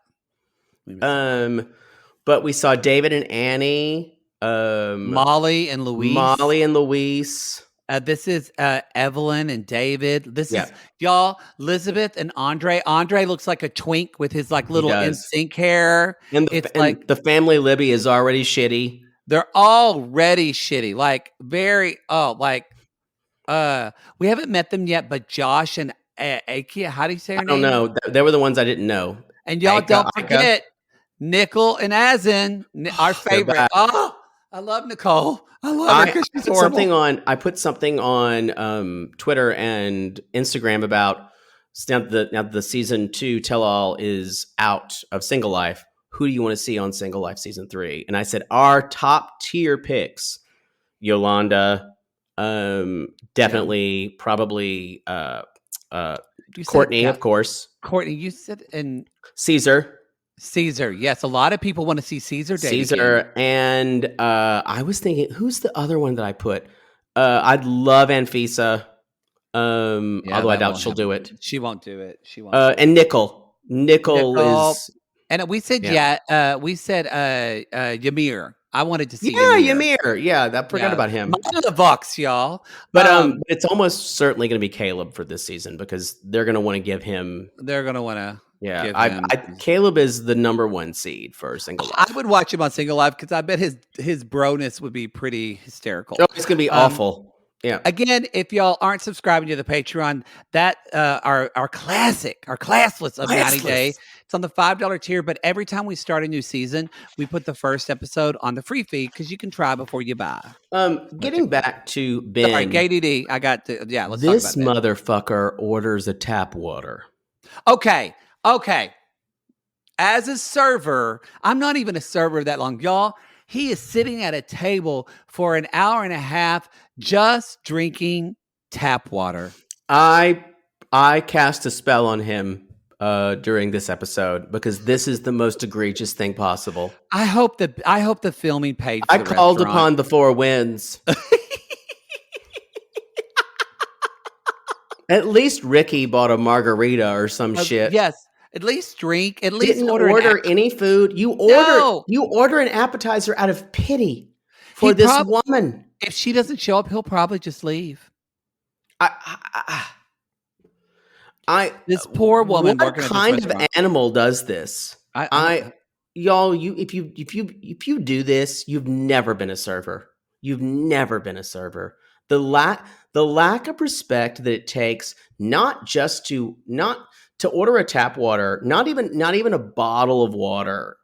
But we saw David and Annie, Molly and Luis. This is Evelyn and David. This is y'all, Elizabeth and Andre. Andre looks like a twink with his like little NSYNC hair. And the family Libby is already shitty. They're already shitty. Like very we haven't met them yet, but Josh and Akia, how do you say her name? I don't know. They were the ones I didn't know. And y'all don't forget Nicole and Azin, our favorite. Oh, I love Nicole. I love her because she's horrible. I put something on Twitter and Instagram about now the season 2 tell-all is out of Single Life. Who do you want to see on Single Life season 3? And I said our top tier picks: Yolanda, definitely, probably Courtney, of course. Courtney, you said, and Caesar, yes. A lot of people want to see Caesar. Caesar, and I was thinking, who's the other one that I put? I'd love Anfisa, although I doubt she'll do it. She won't do it. She won't. And Nicole is, and we said Ymir. I wanted to see Ymir. Yeah, I forgot about him. The Vox, y'all. But it's almost certainly going to be Caleb for this season because they're going to want to give him. They're going to want to. Yeah, Caleb is the number 1 seed for Single Life. I would watch him on Single Life because I bet his broness would be pretty hysterical. Oh, it's going to be awful. Yeah. Again, if y'all aren't subscribing to the Patreon, that our classless of 90 Day. It's on the $5 tier, but every time we start a new season, we put the first episode on the free feed because you can try before you buy. Getting back to Ben. Sorry, KDD. I got to, let's talk about this motherfucker orders a tap water. Okay. As a server, I'm not even a server that long. Y'all, he is sitting at a table for an hour and a half just drinking tap water. I cast a spell on him during this episode because this is the most egregious thing possible. I hope the filming paid for I called upon the 4 winds. At least Ricky bought a margarita or some shit. Yes. At least drink. At least didn't order any food. You order an appetizer out of pity for this woman. If she doesn't show up, he'll probably just leave. This poor woman. What kind of animal does this? Y'all, if you do this, you've never been a server. You've never been a server. The lack of respect that it takes not to order a tap water, not even a bottle of water,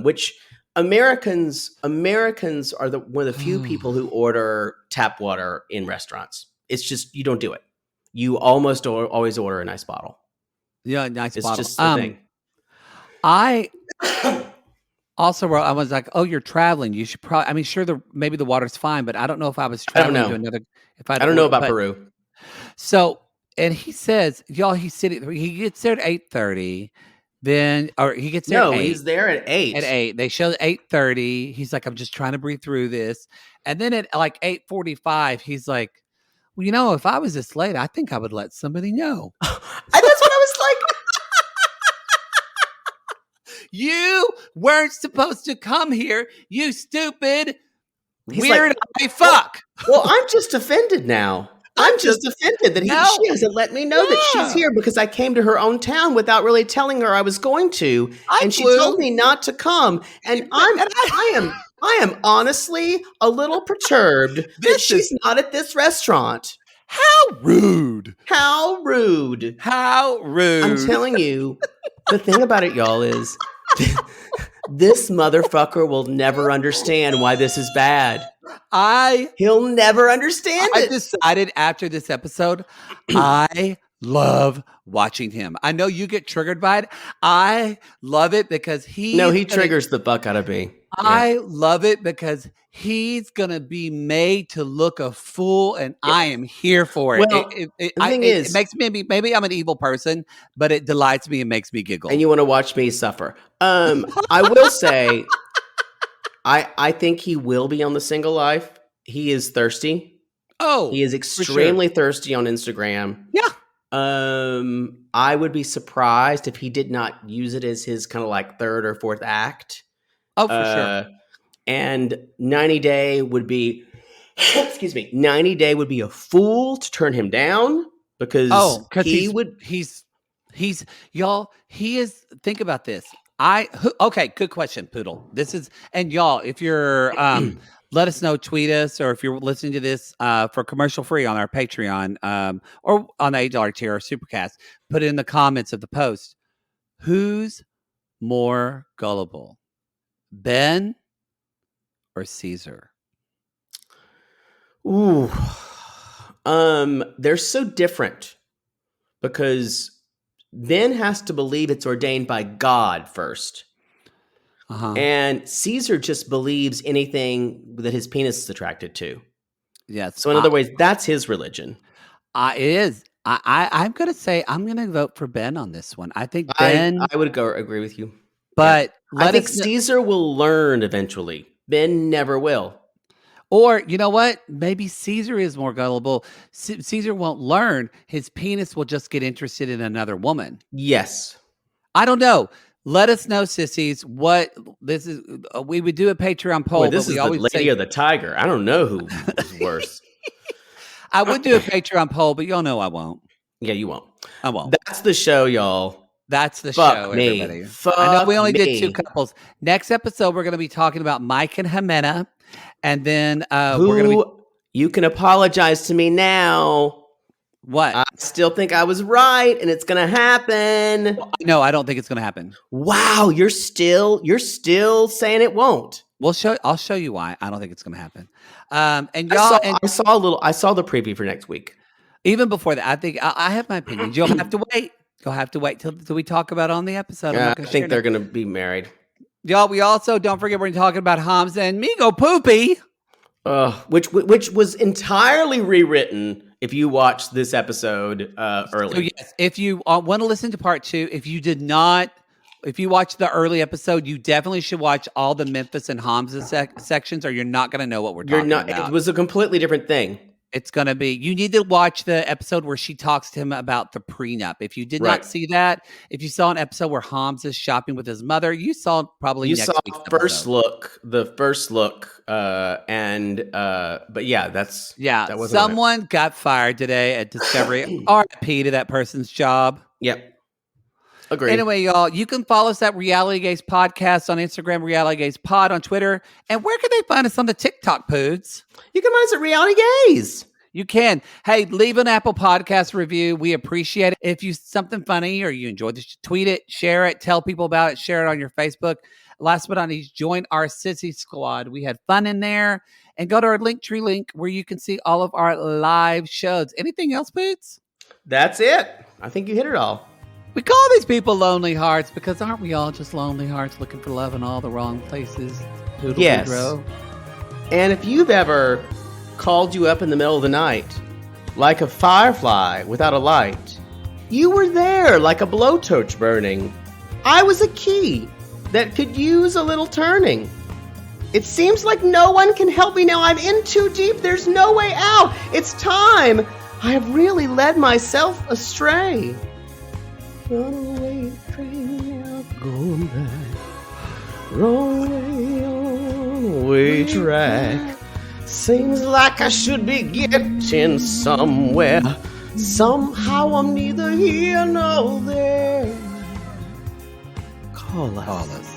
which Americans are one of the few people who order tap water in restaurants. It's just, you don't do it. You almost always order a nice bottle. Yeah, nice bottle. It's just the thing. I also wrote, I was like, oh, you're traveling. You should probably, I mean, sure, maybe the water's fine, but I don't know if I was traveling to another. I don't know about Peru. So, and he says, y'all, he gets there at 8:30. Then, or he gets there at 8. He's there at 8. At 8. They show 8:30. He's like, I'm just trying to breathe through this. And then at like 8:45, he's like, well, if I was this late, I think I would let somebody know. And that's what I was like. You weren't supposed to come here, you stupid weird eye fuck. Well, I'm just offended now. I'm just offended that she hasn't let me know that she's here because I came to her own town without really telling her I was going to, and she told me not to come. And I am honestly a little perturbed that she's not at this restaurant. How rude! How rude! How rude! I'm telling you, the thing about it, y'all, is this motherfucker will never understand why this is bad. He'll never understand I it. decided after this episode, I love watching him. I know you get triggered by it. I love it because he triggers the buck out of me. I love it because he's gonna be made to look a fool, and I am here for it. Well, The thing is, it makes me maybe I'm an evil person, but it delights me and makes me giggle. and you want to watch me suffer. I will say, I think he will be on the single life. He is thirsty. Oh, he is extremely thirsty on Instagram. Yeah. I would be surprised if he did not use it as his kind of like third or fourth act. Oh, for sure. And 90 Day would be, 90 Day would be a fool to turn him down because he's y'all. He is. Think about this. Okay, good question, Poodle. This is, and y'all, if you're let us know, tweet us, or if you're listening to this for commercial free on our Patreon or on the $8 tier or Supercast, put it in the comments of the post. Who's more gullible, Ben or Caesar? Ooh, they're so different because Ben has to believe it's ordained by God first. And Caesar just believes anything that his penis is attracted to. Yes. So in other words, that's his religion. It is. I'm going to say I'm going to vote for Ben on this one. I think Ben. I would agree with you. But I think Caesar will learn eventually. Ben never will. Or, you know what? Maybe Caesar is more gullible. Caesar won't learn. His penis will just get interested in another woman. Yes. I don't know. Let us know, sissies, what this is. We would do a Patreon poll. Boy, this is the Lady or the Tiger. I don't know who is worse. I would do a Patreon poll, but y'all know I won't. Yeah, you won't. I won't. That's the show, y'all. That's the Fuck show, me. everybody. Fuck I know we only me. did 2 couples. Next episode, we're going to be talking about Mike and Ximena. And then we're going to be... You can apologize to me now. What? I still think I was right, and it's going to happen. No, I don't think it's going to happen. Wow, you're still saying it won't. I'll show you why I don't think it's going to happen. And y'all, I saw the preview for next week. Even before that, I think I have my opinions. You'll have to wait. You'll have to wait till we talk about it on the episode. I think they're going to be married. Y'all, we also don't forget we're talking about Hamza and Migo Poopy. Which was entirely rewritten. If you watched this episode early. So yes, if you want to listen to part 2, if you watched the early episode, you definitely should watch all the Memphis and Hamza sections, or you're not going to know what we're talking about. It was a completely different thing. It's going to be, you need to watch the episode where she talks to him about the prenup. If you did not see that, if you saw an episode where Hamza's shopping with his mother, you saw probably next week's the first look, but yeah, that wasn't someone got fired today at Discovery. RIP to that person's job. Yep. Agreed. Anyway, y'all, you can follow us at Reality Gaze Podcast on Instagram, Reality Gaze Pod on Twitter. And where can they find us on the TikTok, Poods? You can find us at Reality Gaze. You can. Hey, leave an Apple Podcast review. We appreciate it. If you something funny or you enjoyed this, tweet it, share it, tell people about it, share it on your Facebook. Last but not least, join our Sissy Squad. We had fun in there. And go to our Linktree link where you can see all of our live shows. Anything else, Poods? That's it. I think you hit it all. We call these people lonely hearts because aren't we all just lonely hearts looking for love in all the wrong places? Yes. And if you've ever called you up in the middle of the night like a firefly without a light, you were there like a blowtorch burning. I was a key that could use a little turning. It seems like no one can help me now. I'm in too deep. There's no way out. It's time. I have really led myself astray. Runaway train now going back. Runaway track. Seems like I should be getting somewhere. Somehow I'm neither here nor there. Call us.